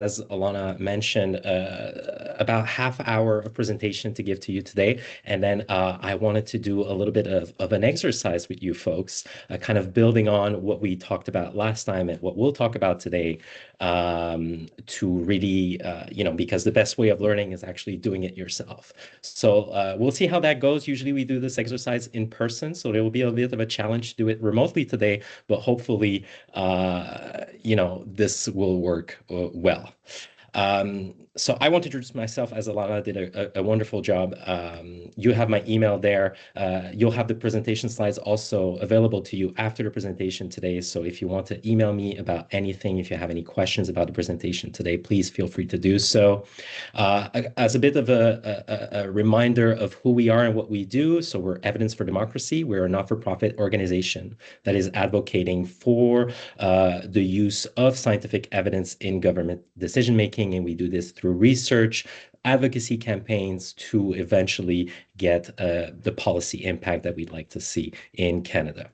as Alana mentioned, about half hour of presentation to give to you today. And then I wanted to do a little bit of an exercise with you folks, kind of building on what we talked about last time and what we'll talk about today, to really, because the best way of learning is actually doing it yourself. So we'll see how that goes. Usually we do this exercise in person, so there will be a bit of a challenge to do it remotely today, but hopefully, this will work well. So I want to introduce myself, as Alana did a wonderful job. You have my email there. You'll have the presentation slides also available to you after the presentation today. So if you want to email me about anything, if you have any questions about the presentation today, please feel free to do so. As a bit of a reminder of who we are and what we do, so we're Evidence for Democracy. We're a not-for-profit organization that is advocating for the use of scientific evidence in government decision-making, and we do this through research, advocacy campaigns to eventually get the policy impact that we'd like to see in Canada.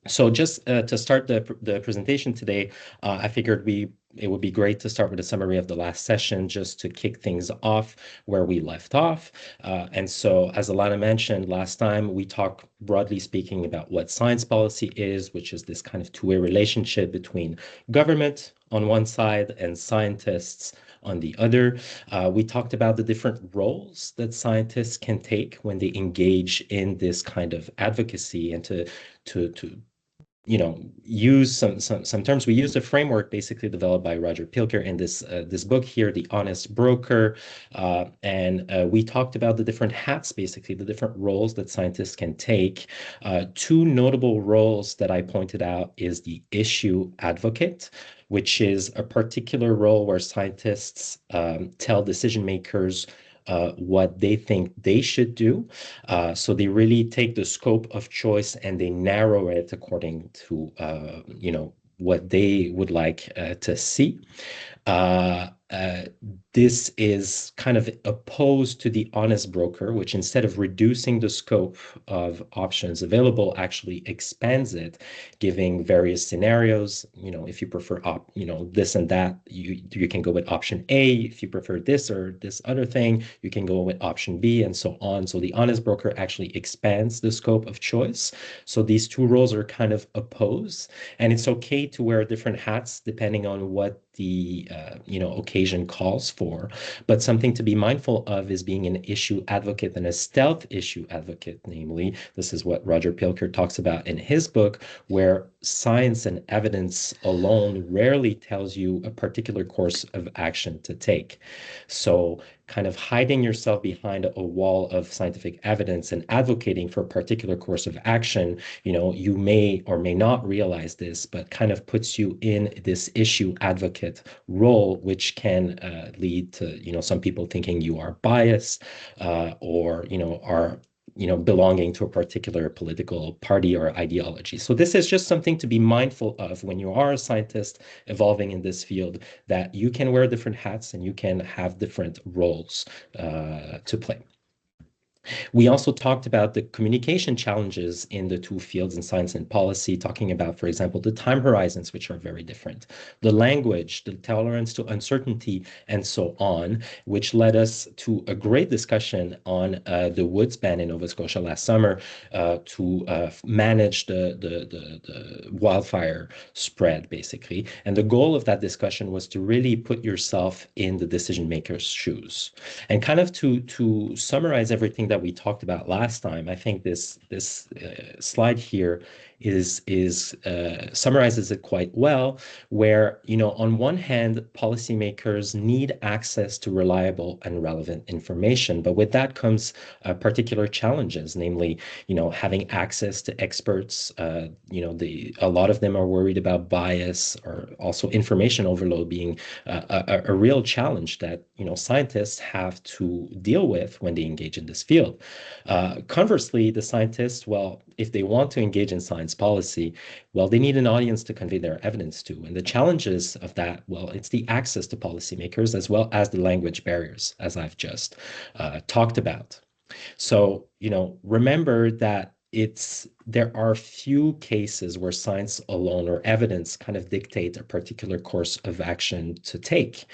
So just to start the presentation today, I figured it would be great to start with a summary of the last session just to kick things off where we left off. And so, as Alana mentioned last time, we talked broadly speaking about what science policy is, which is this kind of two-way relationship between government on one side and scientists on the other. We talked about the different roles that scientists can take when they engage in this kind of advocacy and to use some terms. We used a framework basically developed by Roger Pilker in this book here, The Honest Broker, and we talked about the different hats, basically the different roles that scientists can take. Two notable roles that I pointed out is the issue advocate, which is a particular role where scientists tell decision makers what they think they should do. So they really take the scope of choice and they narrow it according to, what they would like to see. Uh, uh, this is kind of opposed to the honest broker, which instead of reducing the scope of options available, actually expands it, giving various scenarios. If you prefer this and that, you can go with option A. If you prefer this or this other thing, you can go with option B, and so on. So the honest broker actually expands the scope of choice. So these two roles are kind of opposed, and it's okay to wear different hats depending on what the occasion calls for. But something to be mindful of is being an issue advocate and a stealth issue advocate. Namely, this is what Roger Pilker talks about in his book, where science and evidence alone rarely tells you a particular course of action to take. So kind of hiding yourself behind a wall of scientific evidence and advocating for a particular course of action, you may or may not realize this, but kind of puts you in this issue advocate role, which can lead to, some people thinking you are biased, or, are belonging to a particular political party or ideology. So this is just something to be mindful of when you are a scientist evolving in this field, that you can wear different hats and you can have different roles to play. We also talked about the communication challenges in the two fields in science and policy, talking about, for example, the time horizons, which are very different, the language, the tolerance to uncertainty, and so on, which led us to a great discussion on the woods ban in Nova Scotia last summer to manage the wildfire spread, basically. And the goal of that discussion was to really put yourself in the decision maker's shoes. And kind of to summarize everything that we talked about last time, I think this slide here is summarizes it quite well, where on one hand, policymakers need access to reliable and relevant information, but with that comes particular challenges, namely having access to experts. A lot of them are worried about bias, or also information overload being a real challenge that scientists have to deal with when they engage in this field. Conversely, the scientists, well, if they want to engage in science policy, well, they need an audience to convey their evidence to. And the challenges of that, well, it's the access to policymakers as well as the language barriers, as I've just talked about. So, remember that it's there are few cases where science alone or evidence kind of dictate a particular course of action to take.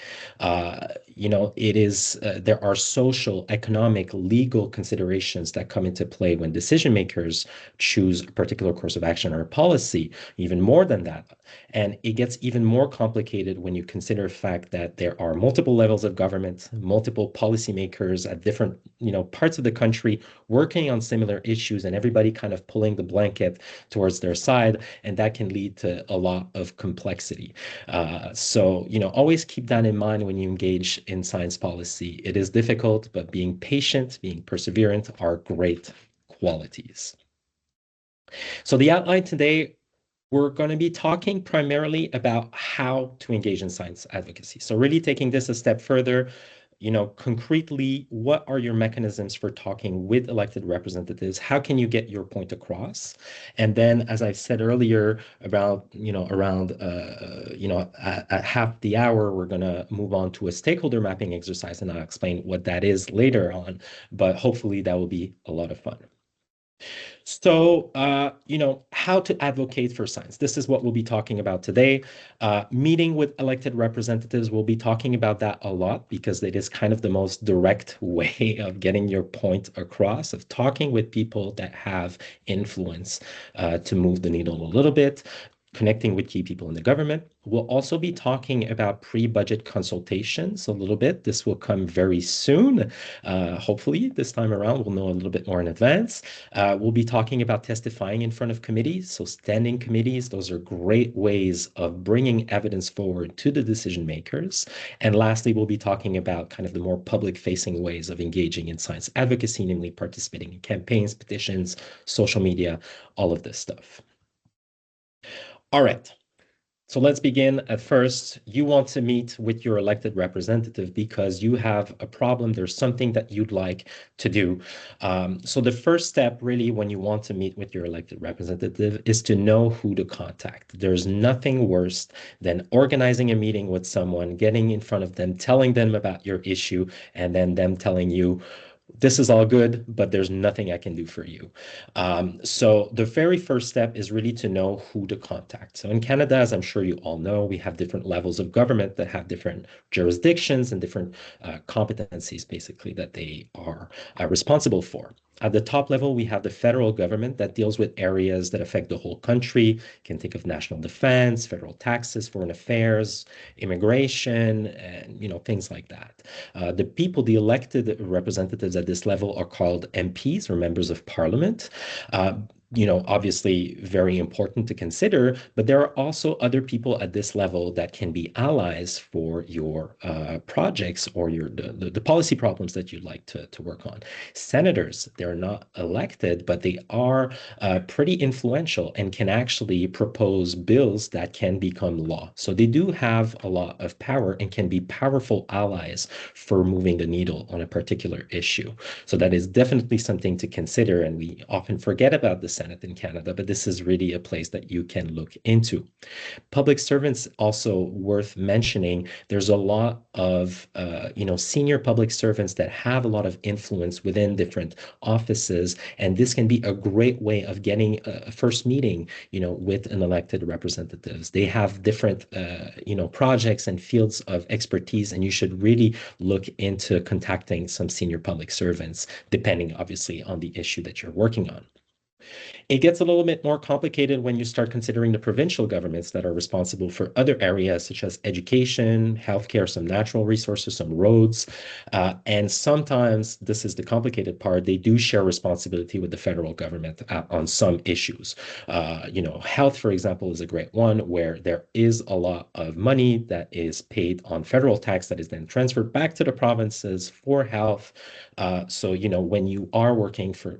It is there are social, economic, legal considerations that come into play when decision makers choose a particular course of action or policy, even more than that. And it gets even more complicated when you consider the fact that there are multiple levels of government, multiple policymakers at different, parts of the country working on similar issues, and everybody kind of pulling the blanket towards their side, and that can lead to a lot of complexity. Always keep that in mind when you engage in science policy. It is difficult, but being patient, being perseverant are great qualities. So the outline today, we're going to be talking primarily about how to engage in science advocacy. So really taking this a step further, concretely, what are your mechanisms for talking with elected representatives? How can you get your point across? And then, as I said earlier, at half the hour, we're going to move on to a stakeholder mapping exercise, and I'll explain what that is later on. But hopefully, that will be a lot of fun. So, how to advocate for science. This is what we'll be talking about today. Meeting with elected representatives, we'll be talking about that a lot because it is kind of the most direct way of getting your point across, of talking with people that have influence to move the needle a little bit, connecting with key people in the government. We'll also be talking about pre-budget consultations a little bit. This will come very soon. Hopefully, this time around, we'll know a little bit more in advance. We'll be talking about testifying in front of committees. So standing committees, those are great ways of bringing evidence forward to the decision makers. And lastly, we'll be talking about kind of the more public-facing ways of engaging in science advocacy, namely participating in campaigns, petitions, social media, all of this stuff. All right. So let's begin at first. You want to meet with your elected representative because you have a problem. There's something that you'd like to do. So the first step, really, when you want to meet with your elected representative is to know who to contact. There's nothing worse than organizing a meeting with someone, getting in front of them, telling them about your issue, and then them telling you, this is all good, but there's nothing I can do for you. So the very first step is really to know who to contact. So in Canada, as I'm sure you all know, we have different levels of government that have different jurisdictions and different competencies, basically, that they are responsible for. At the top level, we have the federal government that deals with areas that affect the whole country. You can think of national defense, federal taxes, foreign affairs, immigration, and things like that. The people, the elected representatives at this level are called MPs or members of parliament. Obviously very important to consider, but there are also other people at this level that can be allies for your projects or the policy problems that you'd like to work on. Senators, they're not elected, but they are pretty influential and can actually propose bills that can become law. So they do have a lot of power and can be powerful allies for moving the needle on a particular issue. So that is definitely something to consider, and we often forget about the Senate in Canada, but this is really a place that you can look into. Public servants, also worth mentioning. There's a lot of senior public servants that have a lot of influence within different offices, and this can be a great way of getting a first meeting with an elected representatives. They have different projects and fields of expertise, and you should really look into contacting some senior public servants, depending obviously on the issue that you're working on. It gets a little bit more complicated when you start considering the provincial governments that are responsible for other areas such as education, healthcare, some natural resources, some roads. And sometimes, this is the complicated part, they do share responsibility with the federal government on some issues. Health, for example, is a great one where there is a lot of money that is paid on federal tax that is then transferred back to the provinces for health. So, when you are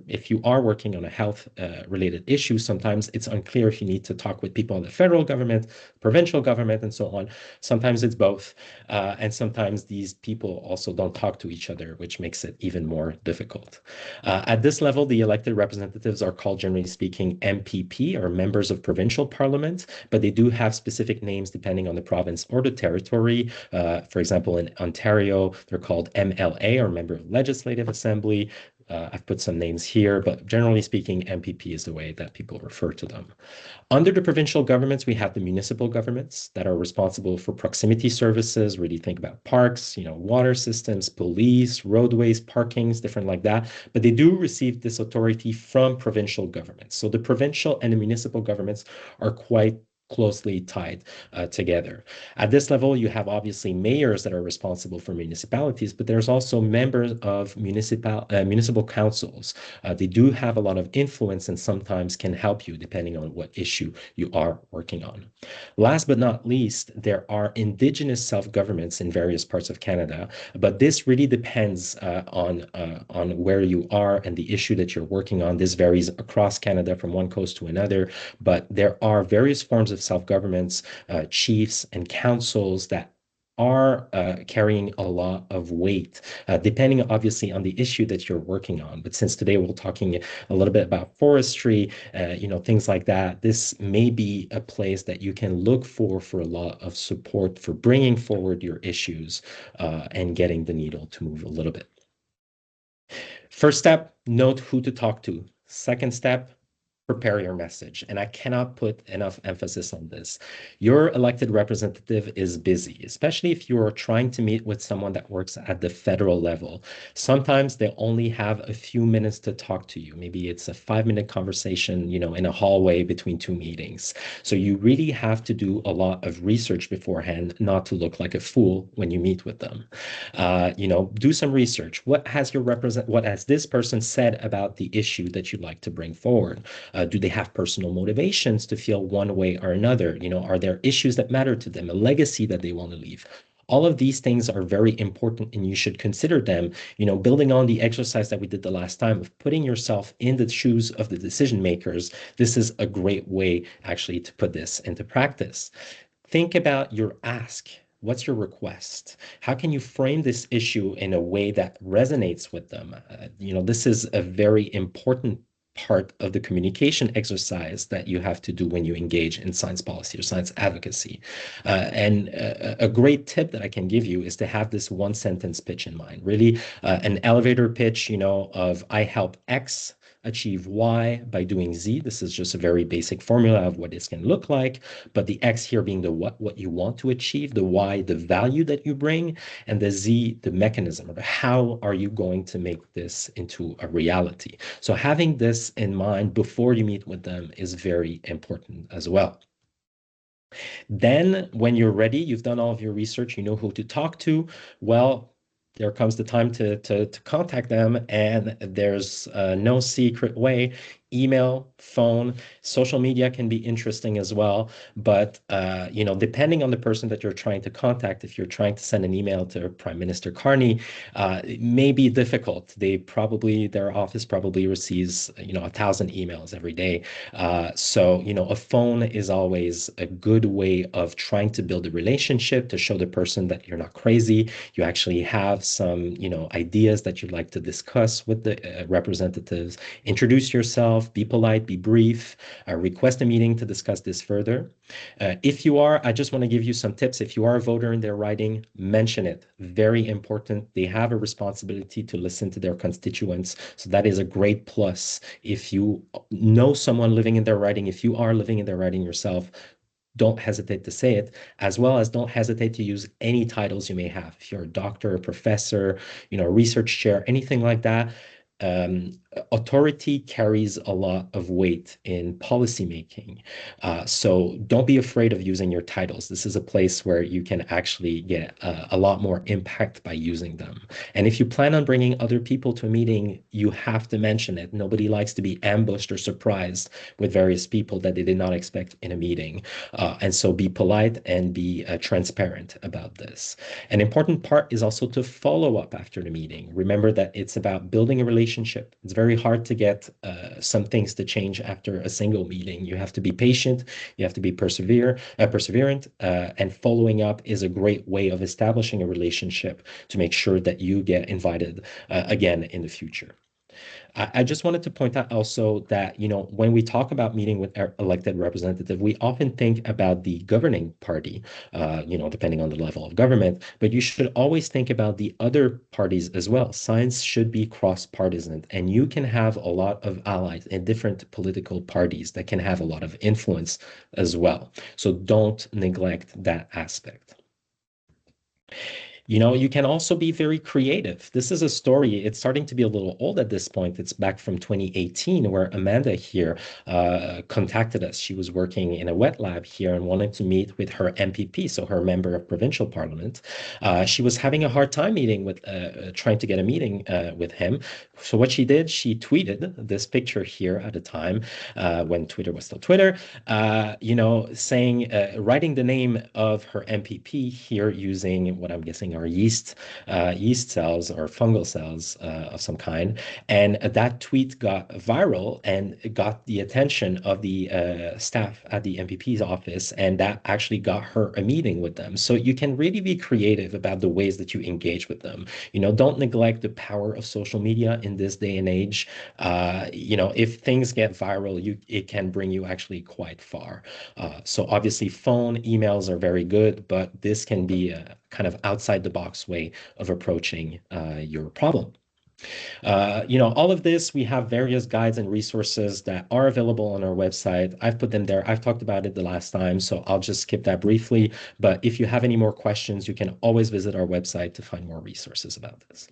if you are working on a health related issue, sometimes it's unclear if you need to talk with people in the federal government, provincial government, and so on. Sometimes it's both. And sometimes these people also don't talk to each other, which makes it even more difficult. At this level, the elected representatives are called, generally speaking, MPP, or members of provincial parliament, but they do have specific names depending on the province or the territory. For example, in Ontario, they're called MLA, or member of legislative assembly. I've put some names here, but generally speaking, MPP is the way that people refer to them. Under the provincial governments, we have the municipal governments that are responsible for proximity services. Really think about parks, water systems, police, roadways, parkings, different like that. But they do receive this authority from provincial governments. So the provincial and the municipal governments are quite closely tied together. At this level, you have obviously mayors that are responsible for municipalities, but there's also members of municipal councils. They do have a lot of influence and sometimes can help you depending on what issue you are working on. Last but not least, there are indigenous self-governments in various parts of Canada, but this really depends on where you are and the issue that you're working on. This varies across Canada from one coast to another, but there are various forms of self-governments, chiefs and councils that are carrying a lot of weight, depending obviously on the issue that you're working on. But since today we're talking a little bit about forestry, things like that, this may be a place that you can look for a lot of support for bringing forward your issues and getting the needle to move a little bit. First step, note who to talk to. Second step, prepare your message. And I cannot put enough emphasis on this. Your elected representative is busy, especially if you're trying to meet with someone that works at the federal level. Sometimes they only have a few minutes to talk to you. Maybe it's a 5-minute conversation, in a hallway between two meetings. So you really have to do a lot of research beforehand, not to look like a fool when you meet with them. Do some research. What has this person said about the issue that you'd like to bring forward? Do they have personal motivations to feel one way or another? Are there issues that matter to them, a legacy that they want to leave? All of these things are very important and you should consider them, building on the exercise that we did the last time of putting yourself in the shoes of the decision makers. This is a great way actually to put this into practice. Think about your ask. What's your request? How can you frame this issue in a way that resonates with them? This is a very important part of the communication exercise that you have to do when you engage in science policy or science advocacy. And a great tip that I can give you is to have this one sentence pitch in mind, really an elevator pitch, of I help X achieve Y by doing Z. This is just a very basic formula of what this can look like, but the X here being the what you want to achieve, the Y, the value that you bring, and the Z, the mechanism, or the how are you going to make this into a reality. So having this in mind before you meet with them is very important as well. Then, when you're ready, you've done all of your research, you know who to talk to. Well, there comes the time to contact them, and there's no secret way. Email, phone, social media can be interesting as well. But depending on the person that you're trying to contact, if you're trying to send an email to Prime Minister Carney, it may be difficult. Their office probably receives 1,000 emails every day. So a phone is always a good way of trying to build a relationship to show the person that you're not crazy. You actually have some ideas that you'd like to discuss with the representatives. Introduce yourself, be polite, be brief, request a meeting to discuss this further. I just want to give you some tips. If you are a voter in their riding, mention it. Very important. They have a responsibility to listen to their constituents. So that is a great plus. If you know someone living in their riding, if you are living in their riding yourself, don't hesitate to say it, as well as don't hesitate to use any titles you may have. If you're a doctor, a professor, a research chair, anything like that, um, authority carries a lot of weight in policymaking. So don't be afraid of using your titles. This is a place where you can actually get a lot more impact by using them. And if you plan on bringing other people to a meeting, you have to mention it. Nobody likes to be ambushed or surprised with various people that they did not expect in a meeting. And so be polite and be transparent about this. An important part is also to follow up after the meeting. Remember that it's about building a relationship. It's very hard to get some things to change after a single meeting. You have to be patient, you have to be perseverant, and following up is a great way of establishing a relationship to make sure that you get invited again in the future. I just wanted to point out also that, when we talk about meeting with our elected representative, we often think about the governing party, depending on the level of government, but you should always think about the other parties as well. Science should be cross-partisan, and you can have a lot of allies in different political parties that can have a lot of influence as well. So don't neglect that aspect. You can also be very creative. This is a story. It's starting to be a little old at this point. It's back from 2018, where Amanda here contacted us. She was working in a wet lab here and wanted to meet with her MPP, so her member of provincial parliament. She was having a hard time meeting with, trying to get a meeting with him. So what she did, she tweeted this picture here at a time when Twitter was still Twitter, saying, writing the name of her MPP here using what I'm guessing are yeast cells or fungal cells of some kind. And that tweet got viral and got the attention of the staff at the MPP's office, and that actually got her a meeting with them. So you can really be creative about the ways that you engage with them. Don't neglect the power of social media in this day and age. If things get viral, it can bring you actually quite far. So obviously, phone, emails are very good, but this can be a kind of outside the box way of approaching your problem. All of this, we have various guides and resources that are available on our website. I've put them there. I've talked about it the last time, so I'll just skip that briefly. But if you have any more questions, you can always visit our website to find more resources about this.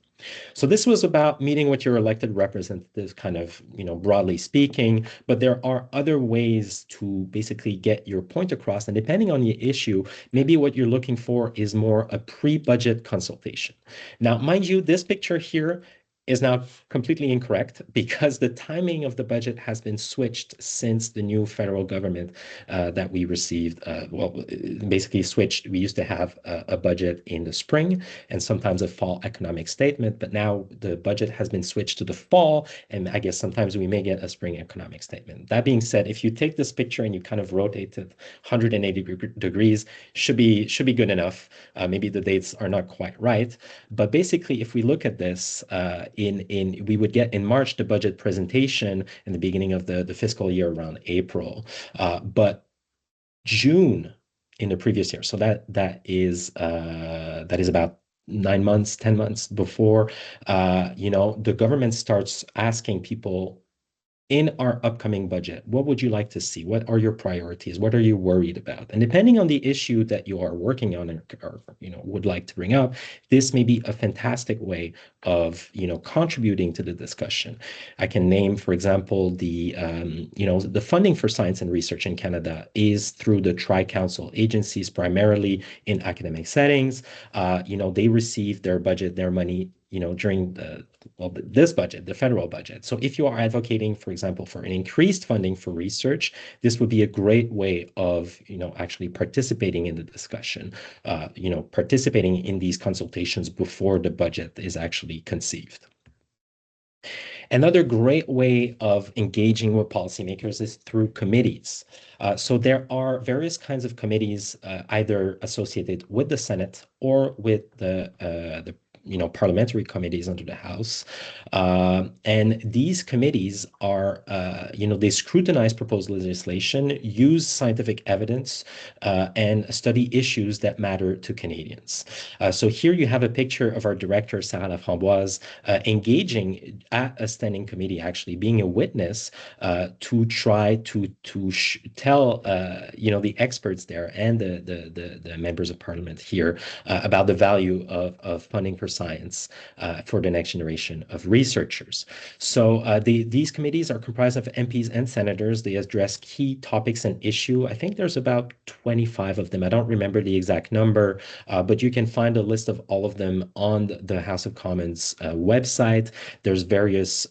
So this was about meeting with your elected representatives, kind of, broadly speaking, but there are other ways to basically get your point across. And depending on the issue, maybe what you're looking for is more a pre-budget consultation. Now, mind you, this picture here is now completely incorrect because the timing of the budget has been switched since the new federal government that we received. Basically switched. We used to have a budget in the spring and sometimes a fall economic statement, but now the budget has been switched to the fall, and I guess sometimes we may get a spring economic statement. That being said, if you take this picture and you kind of rotate it 180 degrees, should be good enough. Maybe the dates are not quite right, but basically, if we look at this, we would get in March the budget presentation in the beginning of the fiscal year around April, but June in the previous year. So that is about 9 months, 10 months before, the government starts asking people in our upcoming budget, what would you like to see? What are your priorities? What are you worried about? And depending on the issue that you are working on or would like to bring up, this may be a fantastic way of contributing to the discussion. I can name, for example, the funding for science and research in Canada is through the tri-council agencies, primarily in academic settings. They receive their budget, their money during this budget, the federal budget. So if you are advocating, for example, for an increased funding for research, this would be a great way of, actually participating in the discussion, participating in these consultations before the budget is actually conceived. Another great way of engaging with policymakers is through committees. So there are various kinds of committees, either associated with the Senate or with the parliamentary committees under the House. And these committees are, they scrutinize proposed legislation, use scientific evidence, and study issues that matter to Canadians. So here you have a picture of our director, Sarah Laframboise, engaging at a standing committee, actually being a witness to try to tell, the experts there and the members of parliament here about the value of funding for science for the next generation of researchers. So these committees are comprised of MPs and senators. They address key topics and issue. I think there's about 25 of them. I don't remember the exact number, but you can find a list of all of them on the House of Commons website. There's various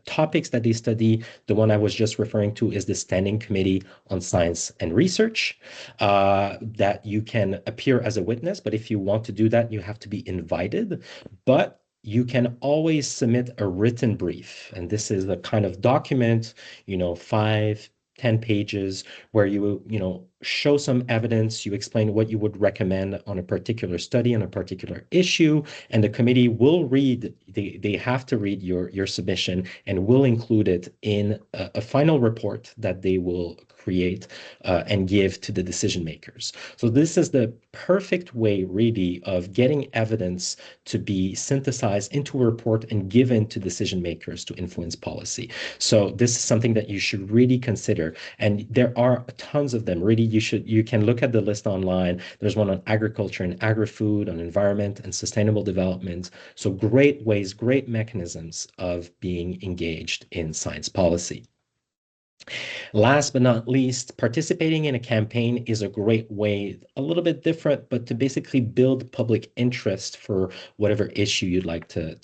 topics that they study. The one I was just referring to is the Standing Committee on Science and Research, that you can appear as a witness, but if you want to do that, you have to be invited. But you can always submit a written brief. And this is the kind of document, 5, 10 pages where you show some evidence, you explain what you would recommend on a particular study, on a particular issue, and the committee will read, they have to read your submission and will include it in a final report that they will create and give to the decision makers. So this is the perfect way, really, of getting evidence to be synthesized into a report and given to decision makers to influence policy. So this is something that you should really consider. And there are tons of them. Really, you can look at the list online. There's one on agriculture and agri-food, on environment and sustainable development. So great ways, great mechanisms of being engaged in science policy. Last but not least, participating in a campaign is a great way, a little bit different, but to basically build public interest for whatever issue you'd like to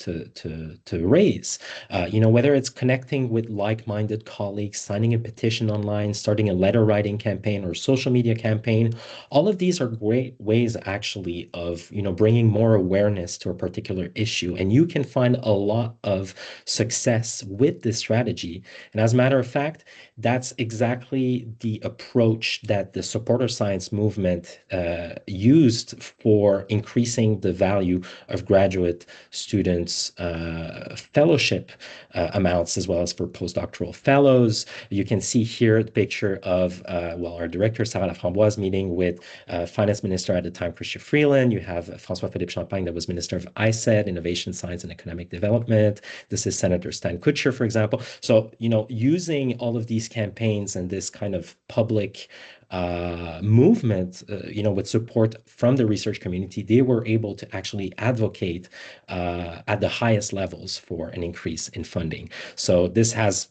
raise. Whether it's connecting with like-minded colleagues, signing a petition online, starting a letter writing campaign or social media campaign, all of these are great ways actually of, bringing more awareness to a particular issue. And you can find a lot of success with this strategy. And as a matter of fact, that's exactly the approach that the supporter science movement used for increasing the value of graduate students' fellowship amounts, as well as for postdoctoral fellows. You can see here the picture of, our director, Sarah Laframboise, meeting with finance minister at the time, Chrystia Freeland. You have François-Philippe Champagne, that was minister of ICED, Innovation, Science, and Economic Development. This is Senator Stan Kutcher, for example. So, using all of these campaigns and this kind of public movement, with support from the research community, they were able to actually advocate at the highest levels for an increase in funding. So this has,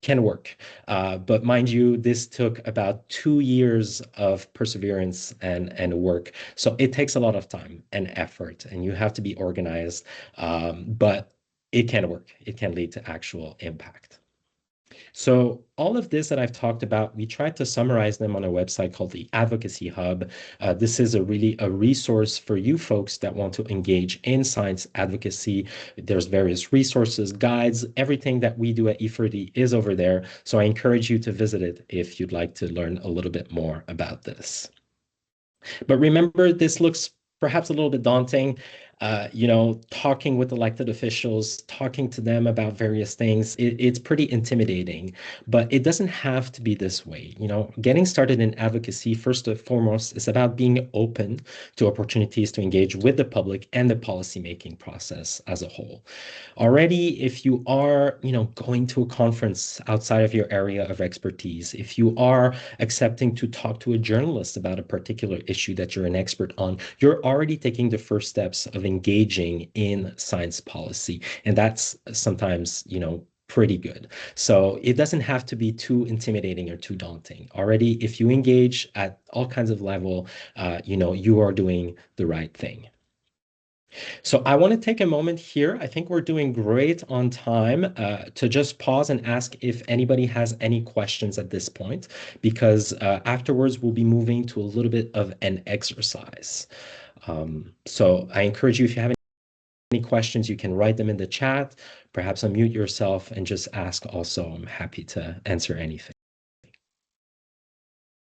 can work. But mind you, this took about 2 years of perseverance and work. So it takes a lot of time and effort, and you have to be organized. But it can work. It can lead to actual impact. So all of this that I've talked about, we tried to summarize them on a website called the Advocacy Hub. This is really a resource for you folks that want to engage in science advocacy. There's various resources, guides, everything that we do at E4D is over there. So I encourage you to visit it if you'd like to learn a little bit more about this. But remember, this looks perhaps a little bit daunting. Talking with elected officials, talking to them about various things, it's pretty intimidating, but it doesn't have to be this way. Getting started in advocacy, first and foremost, is about being open to opportunities to engage with the public and the policymaking process as a whole. Already, if you are, going to a conference outside of your area of expertise, if you are accepting to talk to a journalist about a particular issue that you're an expert on, you're already taking the first steps of engaging in science policy. And that's sometimes, pretty good. So it doesn't have to be too intimidating or too daunting. Already, if you engage at all kinds of level, you are doing the right thing. So I want to take a moment here. I think we're doing great on time to just pause and ask if anybody has any questions at this point, because afterwards we'll be moving to a little bit of an exercise. So I encourage you, if you have any questions, you can write them in the chat, perhaps unmute yourself and just ask also. I'm happy to answer anything.